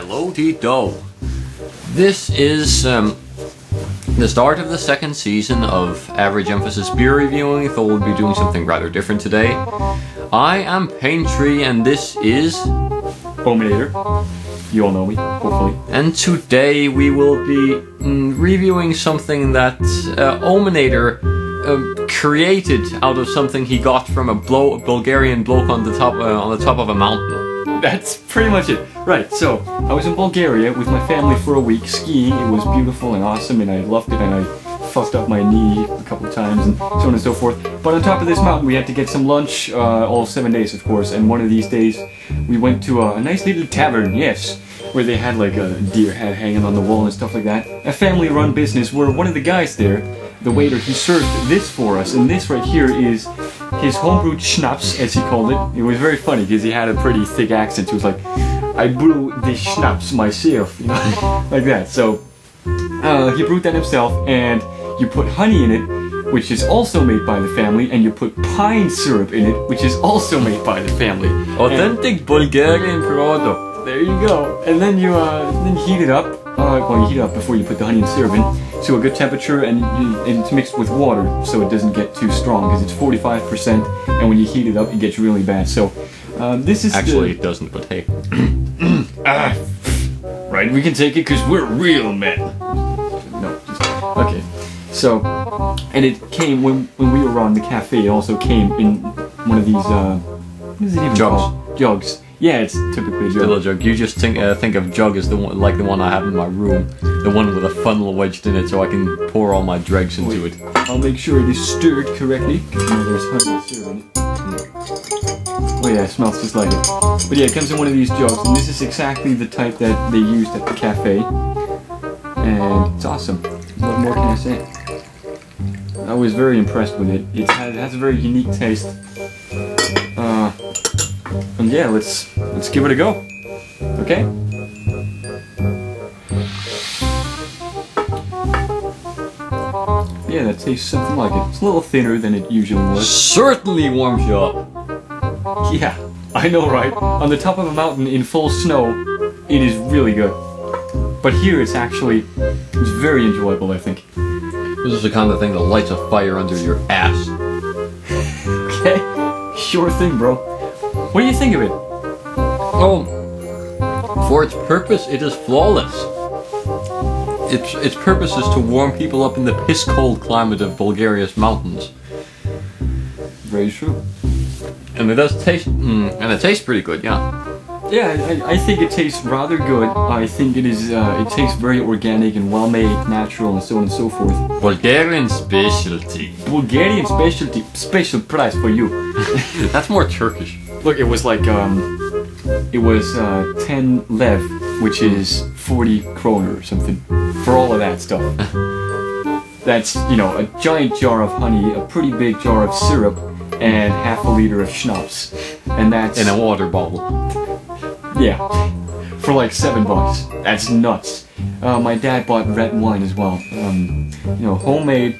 SE02. This is the start of the second season of Average Emphasis Beer Reviewing, so we'll be doing something rather different today. I am Paintree and this is Ominator. You all know me, hopefully. And today we will be reviewing something that Ominator created out of something he got from a Bulgarian bloke on the top of a mountain. That's pretty much it. Right, so I was in Bulgaria with my family for a week skiing. It was beautiful and awesome and I loved it, and I fucked up my knee a couple of times and so on and so forth. But on top of this mountain we had to get some lunch, all 7 days of course, and one of these days we went to a nice little tavern, yes, where they had like a deer head hanging on the wall and stuff like that. A family run business where one of the guys there, the waiter, he served this for us, and this right here is his homebrewed schnapps, as he called it. It was very funny because he had a pretty thick accent. He was like, I brew this schnapps myself, you know, like that. So he brewed that himself, and you put honey in it, which is also made by the family, and you put pine syrup in it, which is also made by the family. Authentic Bulgarian product. There you go. And then you then heat it up. Well, you heat it up before you put the honey and syrup in to a good temperature, and it's mixed with water so it doesn't get too strong because it's 45%, and when you heat it up it gets really bad. So this is actually it doesn't, but hey. Right, we can take it because we're real men. No, just okay. So, and it came when we were on the cafe. It also came in one of these what is it even called? Jugs. Yeah, it's typically a jug. Still a jug. You just think of jug as the one, like the one I have in my room, the one with a funnel wedged in it, so I can pour all my dregs into it. I'll make sure it is stirred correctly. Oh, there's honey and syrup in it. Oh yeah, it smells just like it. But yeah, it comes in one of these jugs, and this is exactly the type that they used at the cafe, and it's awesome. What more can I say? I was very impressed with it. It has a very unique taste. And yeah, let's give it a go. Okay? Yeah, that tastes something like it. It's a little thinner than it usually was. Certainly warms you up. Yeah, I know, right? On the top of a mountain in full snow, it is really good. But here it's very enjoyable, I think. This is the kind of thing that lights a fire under your ass. Okay, sure thing, bro. What do you think of it? Oh, for its purpose, it is flawless. Its purpose is to warm people up in the piss-cold climate of Bulgaria's mountains. Very true. And it does taste, and it tastes pretty good, yeah. Yeah, I think it tastes rather good. I think it tastes very organic and well-made, natural, and so on and so forth. Bulgarian specialty. Bulgarian specialty, special price for you. That's more Turkish. Look, it was like, 10 lev, which is 40 kroner or something, for all of that stuff. That's, you know, a giant jar of honey, a pretty big jar of syrup, and half a liter of schnapps. And that's... in a water bottle. Yeah, for like $7. That's nuts. My dad bought red wine as well. You know, homemade,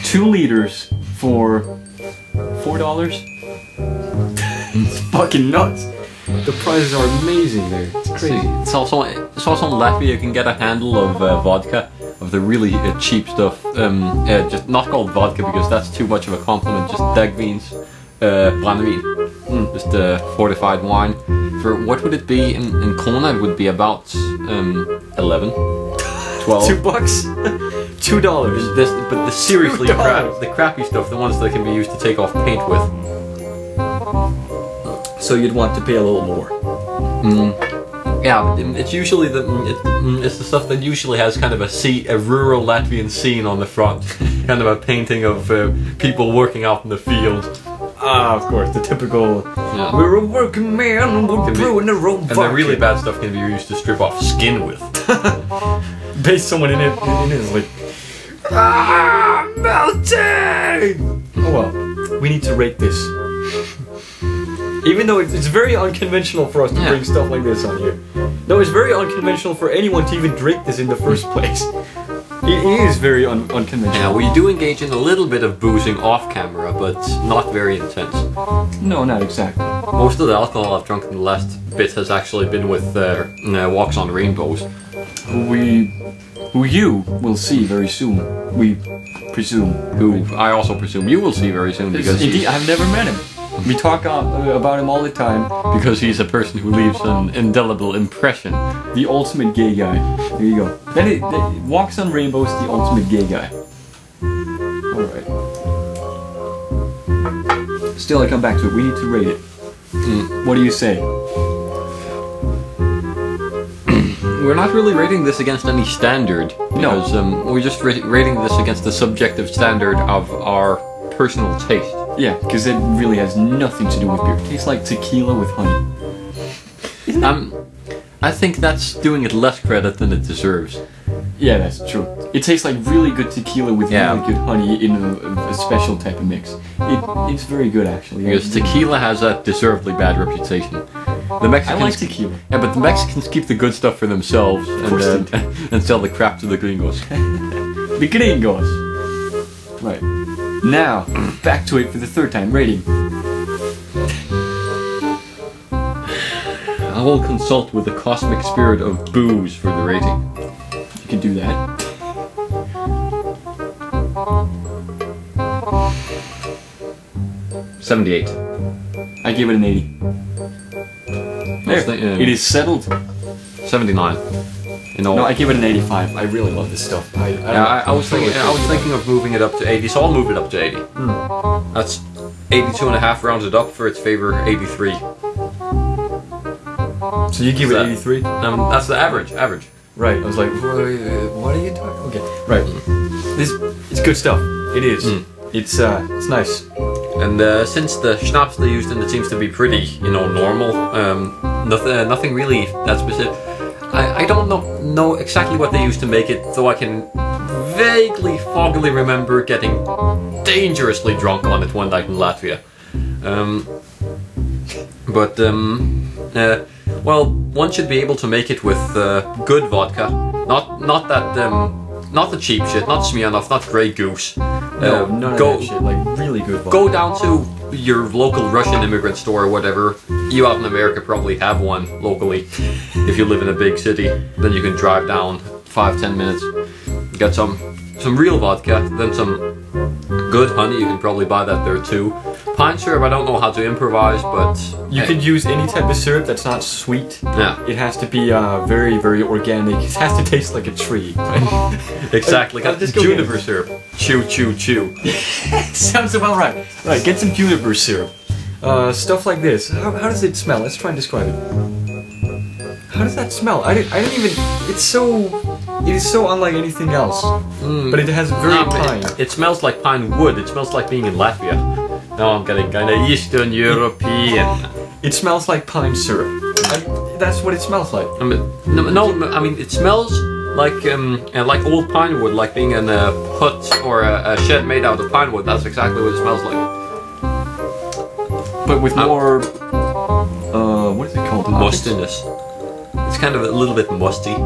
2 liters for $4. It's fucking nuts. The prices are amazing there. It's crazy. It's also in Latvia you can get a handle of vodka, of the really cheap stuff. Just not called vodka because that's too much of a compliment. Just dagvins, brandevin, just fortified wine. For what would it be in krona? It would be about 11, 12. $2? $2. But the seriously the crappy stuff, the ones that can be used to take off paint with. So you'd want to pay a little more. Yeah, it's usually it's the stuff that usually has kind of a rural Latvian scene on the front, kind of a painting of people working out in the field. Ah, of course, the typical. Yeah. We're a working man, we're brewing a robot. And the really bad stuff can be used to strip off skin with. Base someone in it is like, melting. Oh well, we need to rate this. Even though it's very unconventional for us to bring stuff like this on here. No, it's very unconventional for anyone to even drink this in the first place. It is very unconventional. Yeah, we do engage in a little bit of boozing off camera, but not very intense. No, not exactly. Most of the alcohol I've drunk in the last bit has actually been with walks on rainbows. Who you will see very soon. We presume. Who I also presume you will see very soon because indeed, I've never met him. We talk about him all the time. Because he's a person who leaves an indelible impression. The ultimate gay guy. There you go. Then it walks on rainbows, the ultimate gay guy. Alright. Still, I come back to it. We need to rate it. What do you say? We're not really rating this against any standard. Because we're just rating this against the subjective standard of our personal taste. Yeah, because it really has nothing to do with beer. It tastes like tequila with honey. I think that's doing it less credit than it deserves. Yeah, that's true. It tastes like really good tequila with really good honey in a special type of mix. It's very good, actually. Because tequila has a deservedly bad reputation. The Mexicans, I like tequila. Yeah, but the Mexicans keep the good stuff for themselves and sell the crap to the gringos. The gringos! Right. Now, back to it for the third time. Rating. I will consult with the cosmic spirit of booze for the rating. You can do that. $78. I give it an 80. There. It is settled. 79. No, I give it an 85. I really love this stuff. I was thinking of moving it up to 80, so I'll move it up to 80. That's 82.5 rounded up for its favor, 83. So you give it 83? That's the average. Right. I was like, what are you talking? Okay. Right. It's good stuff. It is. It's nice. And since the schnapps they used in it seems to be pretty, normal. Nothing really that specific. I don't know exactly what they used to make it, though I can vaguely, foggily remember getting dangerously drunk on it one night in Latvia. Well, one should be able to make it with good vodka, not the cheap shit, not Smirnoff, not Grey Goose. No, none of that shit, like really good vodka. Go down to your local Russian immigrant store or whatever. You out in America probably have one locally. If you live in a big city, then you can drive down 5-10 minutes, get some real vodka, then some good honey. You can probably buy that there too. Pine syrup, I don't know how to improvise, but you could use any type of syrup that's not sweet. Yeah, it has to be very, very organic. It has to taste like a tree. Right? Exactly. Just juniper syrup. Chew, chew, chew. Sounds about right. Right, get some juniper syrup. Stuff like this. How does it smell? Let's try and describe it. How does that smell? I didn't even. It is so unlike anything else. But it has very pine. It smells like pine wood. It smells like being in Latvia. Now I'm getting kind of Eastern European. It smells like pine syrup. That's what it smells like. I mean it smells like old pine wood, like being in a hut or a shed made out of pine wood. That's exactly what it smells like. But with more, what is it called? Mustiness. It's kind of a little bit musty.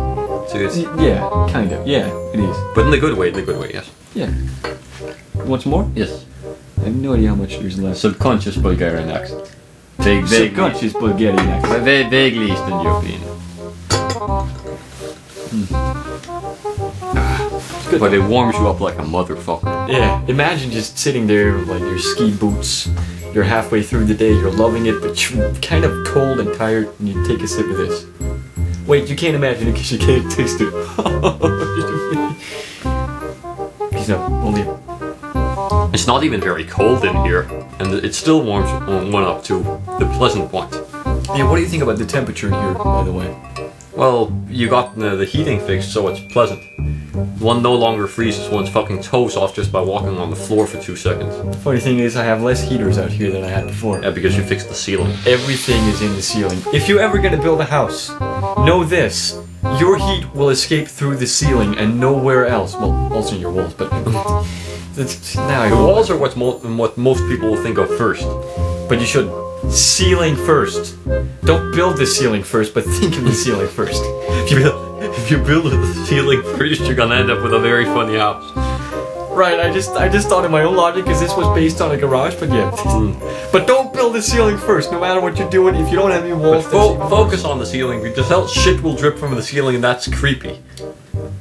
Yeah, kind of. Yeah, it is. But in the good way, yes. Yeah. Want some more? Yes. I have no idea how much there's left. Subconscious Bulgarian accent. Subconscious Bulgarian accent. Vaguely Eastern European. But it warms you up like a motherfucker. Yeah, imagine just sitting there with like your ski boots. You're halfway through the day, you're loving it, but you're kind of cold and tired, and you take a sip of this. Wait, you can't imagine it because you can't taste it. Only. It's not even very cold in here, and it still warms one up to the pleasant point. Yeah, what do you think about the temperature in here, by the way? Well, you got the heating fixed, so it's pleasant. One no longer freezes one's fucking toes off just by walking on the floor for 2 seconds. The funny thing is I have less heaters out here than I had before. Yeah, because you fixed the ceiling. Everything is in the ceiling. If you ever get to build a house, know this. Your heat will escape through the ceiling and nowhere else. Well, also in your walls, but... now the walls are what most people will think of first. But you should. Ceiling first. Don't build the ceiling first, but think of the ceiling first. If if you build with the ceiling first, you're gonna end up with a very funny house. Right, I just thought in my own logic because this was based on a garage, but yeah. But don't build the ceiling first, no matter what you're doing. If you don't have any walls, focus on the ceiling because else shit will drip from the ceiling, and that's creepy.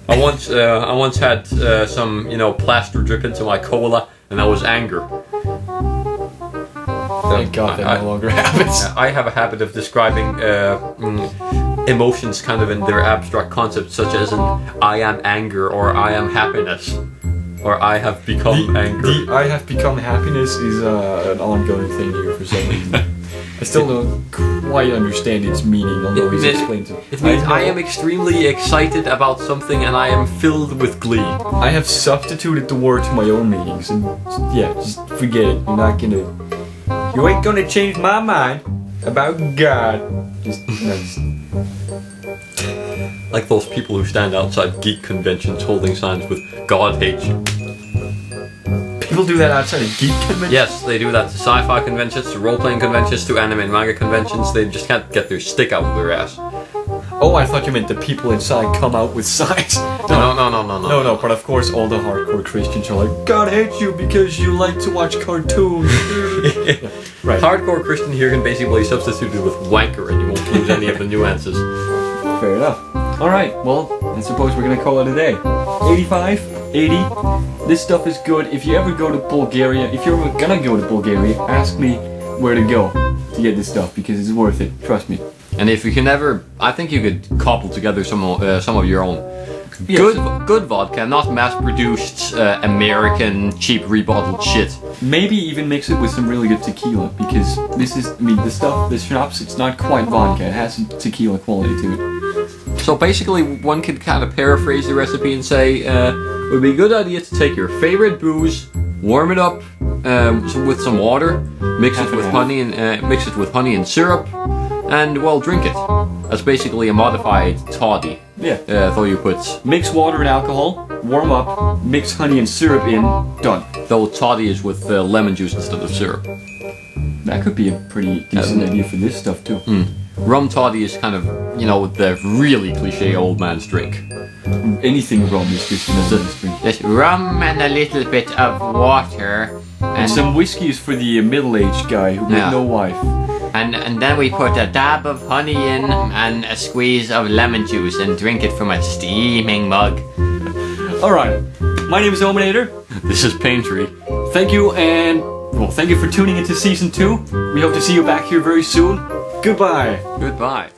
I once had some plaster drip into my cola, and that was anger. Thank God that no longer happens. I have a habit of describing emotions kind of in their abstract concepts, such as I am anger, or I am happiness, or I have become anger. I have become happiness is an ongoing thing here for some reason. I still don't quite understand its meaning, although he's explained it. It means I am extremely excited about something and I am filled with glee. I have substituted the word to my own meanings, and yeah, just forget it. You're not gonna... You ain't gonna change my mind about God. Just like those people who stand outside geek conventions holding signs with God hates you. People do that outside of geek conventions? Yes, they do that to sci-fi conventions, to role-playing conventions, to anime and manga conventions. They just can't get their stick out of their ass. Oh, I thought you meant the people inside come out with signs. No, but of course all the hardcore Christians are like, God hates you because you like to watch cartoons. Yeah, right. Hardcore Christian here can basically be substituted with wanker and you won't lose any of the nuances. Fair enough. Alright, well, I suppose we're gonna call it a day. 85, 80, this stuff is good. If you ever go to Bulgaria, if you're gonna go to Bulgaria, ask me where to go to get this stuff because it's worth it, trust me. And if you can ever, I think you could cobble together some of your own good vodka, not mass-produced American cheap rebottled shit. Maybe even mix it with some really good tequila because this is, I mean, the schnapps, it's not quite vodka. It has some tequila quality to it. So basically, one could kind of paraphrase the recipe and say, it would be a good idea to take your favorite booze, warm it up with some water, mix it with honey and syrup. And, well, drink it. That's basically a modified toddy. Yeah. Though you put... Mix water and alcohol, warm up, mix honey and syrup in, done. Though toddy is with lemon juice instead of syrup. That could be a pretty decent idea for this stuff, too. Rum toddy is kind of, the really cliche old man's drink. Anything rum is just an old man's drink. Yes, rum and a little bit of water. And some whiskey is for the middle-aged guy who with no wife. And then we put a dab of honey in and a squeeze of lemon juice and drink it from a steaming mug. Alright, my name is Ominator. This is Paintree. Thank you, and well, thank you for tuning into Season 2. We hope to see you back here very soon. Goodbye. Goodbye.